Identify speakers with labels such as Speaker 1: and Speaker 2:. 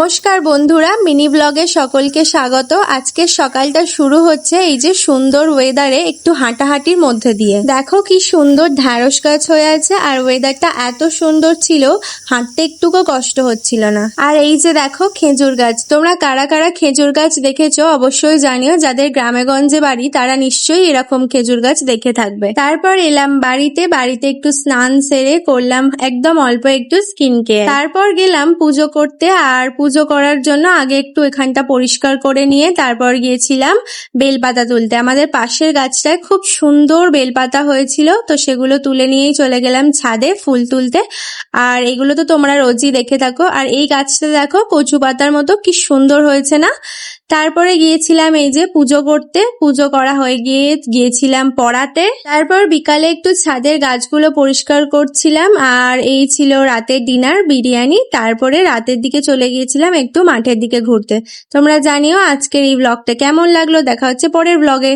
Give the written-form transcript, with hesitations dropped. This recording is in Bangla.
Speaker 1: নমস্কার বন্ধুরা, মিনি ব্লগে সকলকে স্বাগত। আজকের সকালটা শুরু হচ্ছে এই যে সুন্দর ওয়েদারে একটু হাঁটাহাঁটির মধ্যে দিয়ে। দেখো কি সুন্দর ঢ্যাঁড়স গাছ হয়ে আছে, আর ওয়েদারটা এত সুন্দর ছিল, হাঁটতে একটুকু কষ্ট হচ্ছিল না। আর এই যে দেখো খেজুর গাছ, তোমরা কারা কারা খেজুর গাছ দেখেছো অবশ্যই জানিও। যাদের গ্রামে গঞ্জে বাড়ি তারা নিশ্চয়ই এরকম খেজুর গাছ দেখে থাকবে। তারপর এলাম বাড়িতে একটু স্নান সেরে করলাম একদম অল্প একটু স্কিন কেয়ার। তারপর গেলাম পুজো করতে, আর পুজো করার জন্য আগে একটু এখানটা পরিষ্কার করে নিয়ে তারপর গিয়েছিলাম বেলপাতা তুলতে। আমাদের পাশের গাছটায় খুব সুন্দর বেলপাতা হয়েছিল, তো সেগুলো তুলে নিয়েই চলে গেলাম ছাদে ফুল তুলতে। আর এগুলো তো তোমরা রোজই দেখে থাকো। আর এই গাছটা দেখো কচু পাতার মতো কি সুন্দর হয়েছে না। তারপরে গিয়েছিলাম এই যে পুজো করতে, পুজো করা হয়ে গিয়েছিলাম পড়াতে। তারপর বিকালে একটু ছাদের গাছগুলো পরিষ্কার করছিলাম। আর এই ছিল রাতের ডিনার, বিরিয়ানি। তারপরে রাতের দিকে চলে গিয়েছিলাম একটু মাঠের দিকে ঘুরতে। তোমরা জানিও আজকের এই ব্লগটা কেমন লাগলো। দেখা হচ্ছে পরের ব্লগে।